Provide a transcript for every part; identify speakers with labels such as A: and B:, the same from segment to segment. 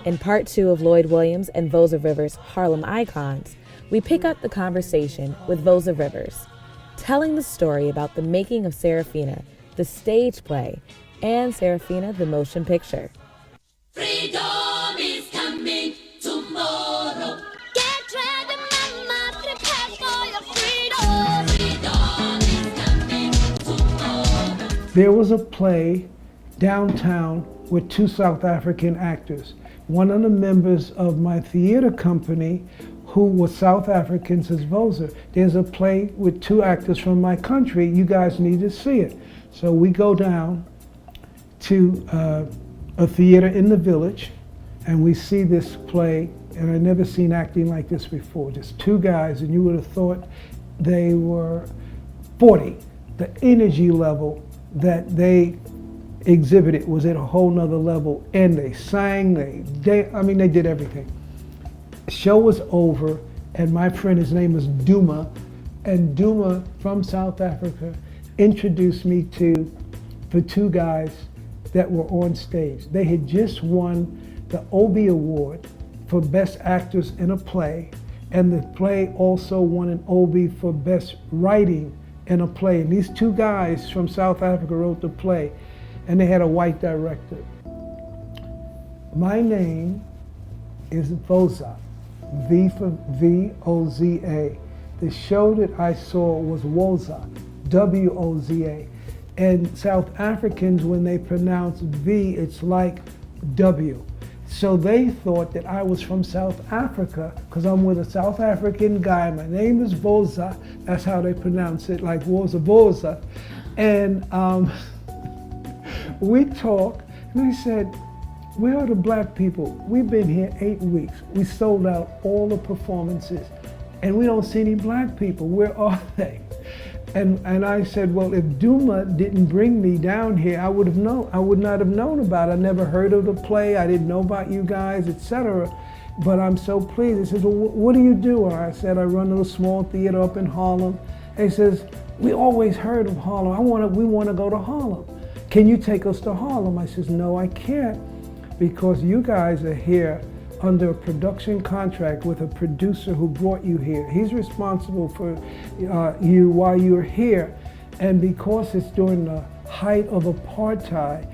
A: In part 2 of Lloyd Williams and Voza Rivers' Harlem Icons, we pick up the conversation with Voza Rivers, telling the story about the making of Serafina, the stage play, and Serafina, the motion picture.
B: Freedom is coming tomorrow. Get ready, mama, prepare for your freedom. Freedom is coming tomorrow.
C: There was a play downtown with 2 South African actors. One of the members of my theater company who was South African says, Voza, there's a play with 2 actors from my country. You guys need to see it. So we go down to a theater in the village, and we see this play, and I've never seen acting like this before. Just 2 guys, and you would have thought they were 40. The energy level that they exhibited was at a whole nother level, and they sang, they did everything. Show was over, and my friend, his name was Duma, and Duma from South Africa introduced me to the 2 guys that were on stage. They had just won the Obie Award for Best Actors in a Play, and the play also won an Obie for Best Writing in a Play. And these 2 guys from South Africa wrote the play, and they had a white director. My name is Voza, V for V-O-Z-A. The show that I saw was Voza, W-O-Z-A. And South Africans, when they pronounce V, it's like W. So they thought that I was from South Africa because I'm with a South African guy. My name is Voza. That's how they pronounce it, like Voza, Voza. And we talked, and they said, where are the black people? We've been here 8 weeks. We sold out all the performances, and we don't see any black people. Where are they? And I said, well, if Duma didn't bring me down here, I would not have known about it. I never heard of the play. I didn't know about you guys, etc. But I'm so pleased. He says, well, what do you do? I said, I run a little small theater up in Harlem. And he says, we always heard of Harlem. We want to go to Harlem. Can you take us to Harlem? I says, no, I can't, because you guys are here under a production contract with a producer who brought you here. He's responsible for you while you're here. And because it's during the height of apartheid,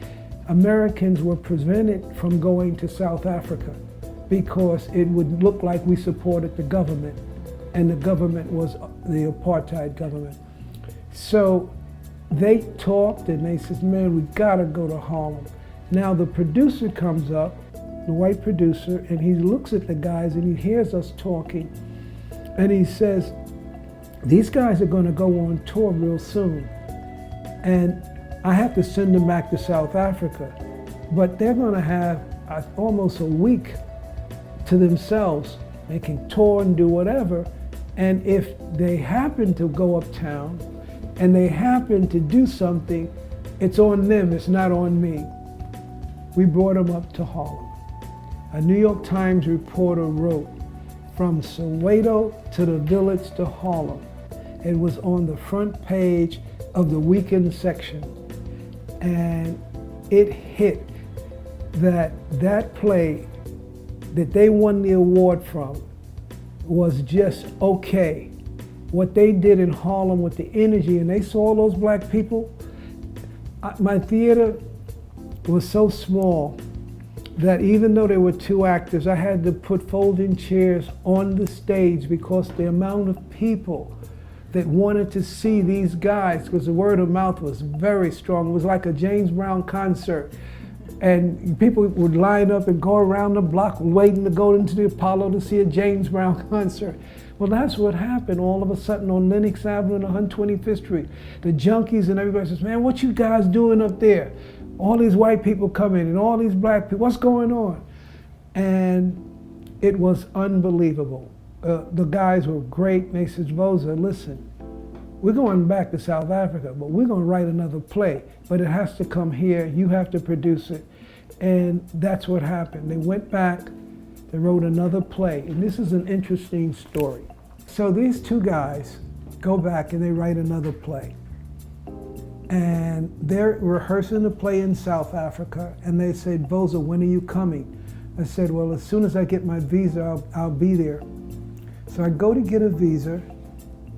C: Americans were prevented from going to South Africa because it would look like we supported the government, and the government was the apartheid government. So they talked, and they said, man, we gotta go to Harlem. Now the producer comes up, the white producer, and he looks at the guys and he hears us talking, and he says, these guys are gonna go on tour real soon, and I have to send them back to South Africa, but they're gonna have almost a week to themselves. They can tour and do whatever, and if they happen to go uptown and they happen to do something, it's on them, it's not on me. We brought them up to Harlem. A New York Times reporter wrote, from Soweto to the village to Harlem. It was on the front page of the weekend section. And it hit that play that they won the award from was just okay. What they did in Harlem with the energy, and they saw all those black people. My theater was so small that even though there were 2 actors, I had to put folding chairs on the stage because the amount of people that wanted to see these guys, because the word of mouth was very strong. It was like a James Brown concert. And people would line up and go around the block waiting to go into the Apollo to see a James Brown concert. Well, that's what happened all of a sudden on Lenox Avenue and 125th Street. The junkies and everybody says, man, what you guys doing up there? All these white people come in and all these black people, what's going on? And it was unbelievable. The guys were great, and they said, Voza, listen, we're going back to South Africa, but we're gonna write another play, but it has to come here, you have to produce it. And that's what happened. They went back, they wrote another play, and this is an interesting story. So these 2 guys go back and they write another play. And they're rehearsing the play in South Africa, and they said, Voza, when are you coming? I said, well, as soon as I get my visa, I'll be there. So I go to get a visa,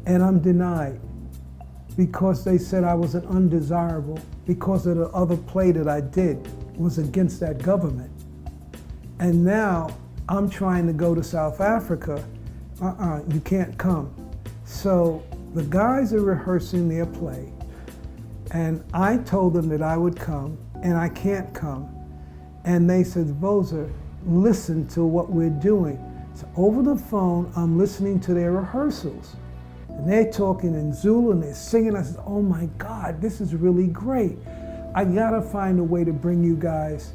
C: and I'm denied because they said I was an undesirable because of the other play that I did was against that government. And now I'm trying to go to South Africa. You can't come. So the guys are rehearsing their play, and I told them that I would come, and I can't come. And they said, Voza, listen to what we're doing. So over the phone, I'm listening to their rehearsals. And they're talking in Zulu and they're singing. I said, oh my God, this is really great. I gotta find a way to bring you guys,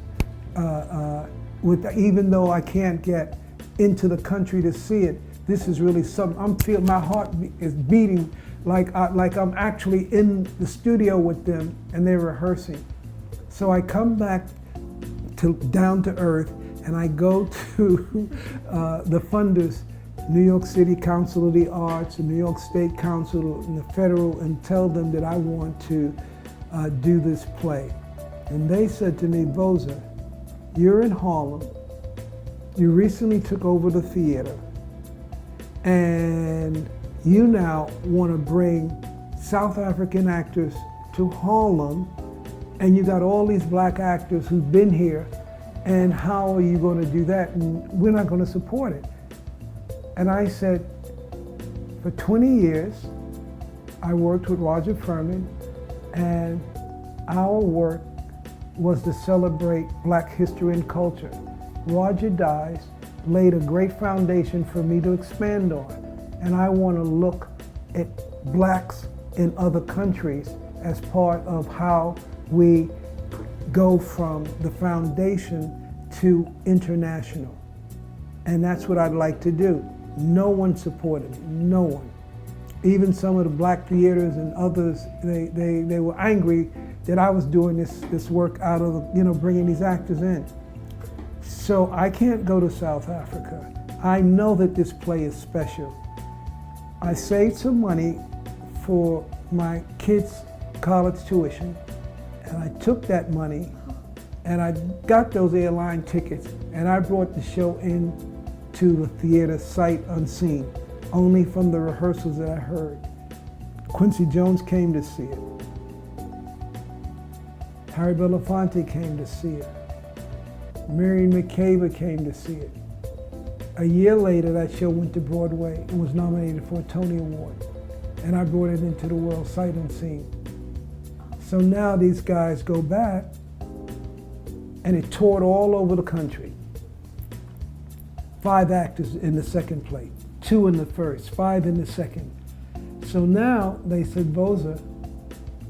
C: even though I can't get into the country to see it, this is really something. I'm feeling, my heart is beating like I'm actually in the studio with them and they're rehearsing. So I come back down to earth and I go to the funders, New York City Council of the Arts, the New York State Council, and the federal, and tell them that I want to do this play. And they said to me, Voza, you're in Harlem, you recently took over the theater, and you now want to bring South African actors to Harlem, and you got all these black actors who've been here, and how are you going to do that? And we're not going to support it. And I said, for 20 years, I worked with Roger Furman, and our work was to celebrate black history and culture. Roger dies, laid a great foundation for me to expand on. And I want to look at blacks in other countries as part of how we go from the foundation to international. And that's what I'd like to do. No one supported me, no one. Even some of the black theaters and others, they were angry that I was doing this work out of, bringing these actors in. So I can't go to South Africa. I know that this play is special. I saved some money for my kids' college tuition, and I took that money and I got those airline tickets, and I brought the show in to the theater sight unseen, only from the rehearsals that I heard. Quincy Jones came to see it. Harry Belafonte came to see it. Miriam Makeba came to see it. A year later, that show went to Broadway and was nominated for a Tony Award. And I brought it into the world sight unseen. So now these guys go back, and it toured all over the country. 5 actors in the second play, 2 in the first, 5 in the second. So now they said, Voza,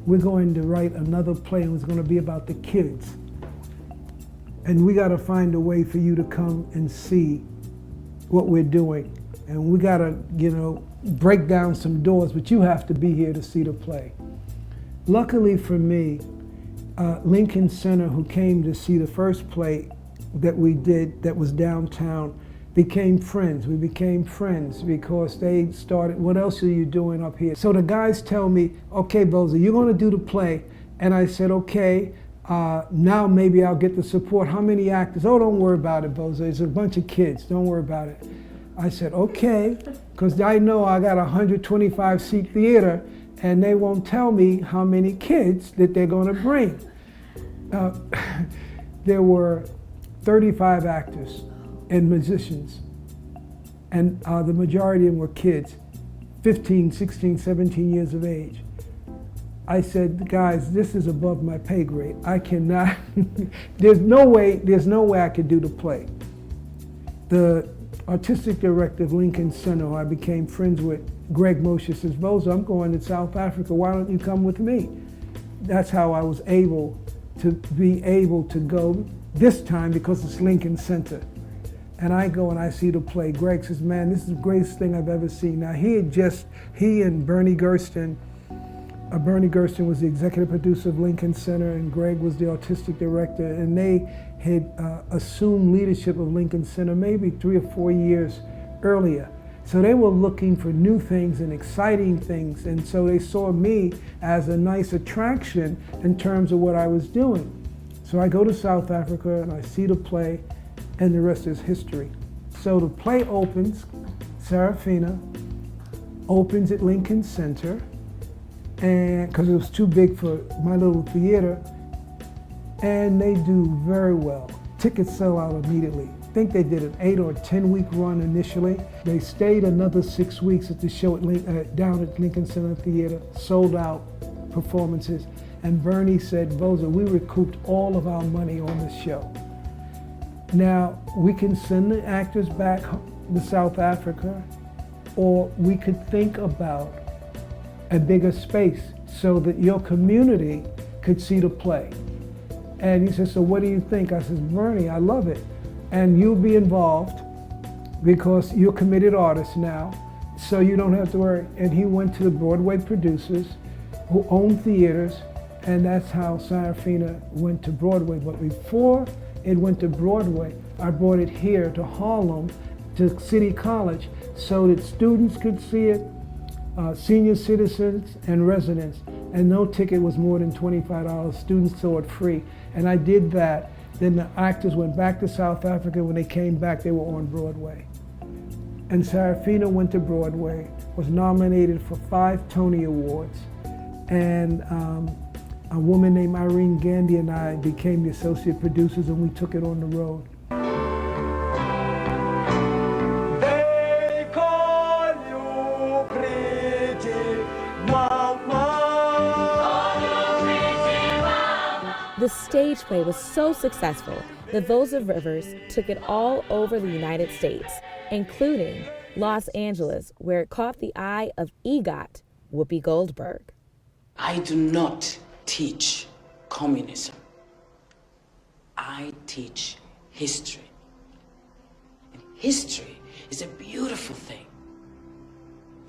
C: we're going to write another play, and it's going to be about the kids. And we got to find a way for you to come and see what we're doing. And we got to, break down some doors, but you have to be here to see the play. Luckily for me, Lincoln Center, who came to see the first play that we did that was downtown, became friends. We became friends because they started, what else are you doing up here? So the guys tell me, okay, Voza, you're going to do the play. And I said, okay, now maybe I'll get the support. How many actors? Oh, don't worry about it, Voza. It's a bunch of kids. Don't worry about it. I said, okay, because I know I got a 125-seat theater, and they won't tell me how many kids that they're going to bring. There were 35 actors and musicians, and the majority of them were kids, 15, 16, 17 years of age. I said, guys, this is above my pay grade. I cannot, there's no way I could do the play. The artistic director of Lincoln Center, who I became friends with, Greg Moshe, says, Voza, I'm going to South Africa, why don't you come with me? That's how I was able to go this time, because it's Lincoln Center. And I go and I see the play. Greg says, man, this is the greatest thing I've ever seen. Now he and Bernie Gersten was the executive producer of Lincoln Center, and Greg was the artistic director, and they had assumed leadership of Lincoln Center maybe 3 or 4 years earlier. So they were looking for new things and exciting things, and so they saw me as a nice attraction in terms of what I was doing. So I go to South Africa and I see the play, and the rest is history. So the play opens, Serafina opens at Lincoln Center, and because it was too big for my little theater, and they do very well. Tickets sell out immediately. I think they did an 8 or 10 week run initially. They stayed another 6 weeks at the show at down at Lincoln Center Theater, sold out performances. And Bernie said, Voza, we recouped all of our money on the show. Now, we can send the actors back to South Africa, or we could think about a bigger space so that your community could see the play. And he said, so what do you think? I said, Bernie, I love it. And you'll be involved because you're a committed artist now, so you don't have to worry. And he went to the Broadway producers who own theaters, and that's how Serafina went to Broadway. But before it went to Broadway, I brought it here to Harlem, to City College, so that students could see it, senior citizens and residents, and no ticket was more than $25. Students saw it free, and I did that. Then the actors went back to South Africa. When they came back, they were on Broadway. And Serafina went to Broadway, was nominated for 5 Tony Awards, and a woman named Irene Gandy and I became the associate producers, and we took it on the road.
D: They call you pretty mama.
A: The stage play was so successful that Voza Rivers took it all over the United States, including Los Angeles, where it caught the eye of EGOT, Whoopi Goldberg.
E: I do not teach communism. I teach history. And history is a beautiful thing.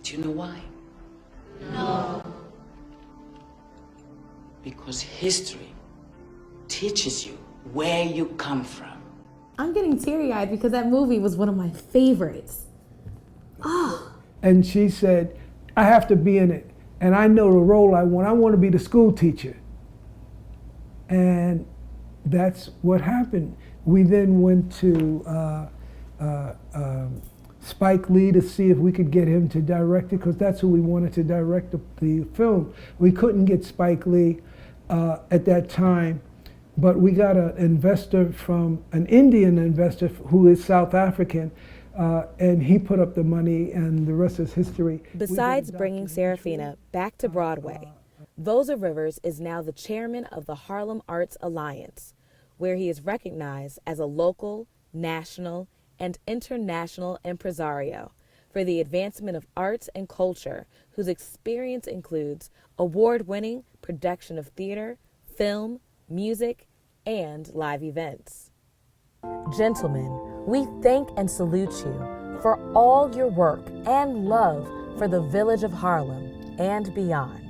E: Do you know why?
B: No.
E: Because history teaches you where you come from.
A: I'm getting teary-eyed because that movie was one of my favorites.
C: And she said, I have to be in it. And I know the role I want. I want to be the school teacher. And that's what happened. We then went to Spike Lee to see if we could get him to direct it, because that's who we wanted to direct the film. We couldn't get Spike Lee at that time, but we got an investor from, an Indian investor who is South African, and he put up the money, and the rest is history.
A: Besides bringing Serafina back to Broadway, Voza Rivers is now the chairman of the Harlem Arts Alliance, where he is recognized as a local, national, and international impresario for the advancement of arts and culture, whose experience includes award-winning production of theater, film, music, and live events. Gentlemen, we thank and salute you for all your work and love for the village of Harlem and beyond.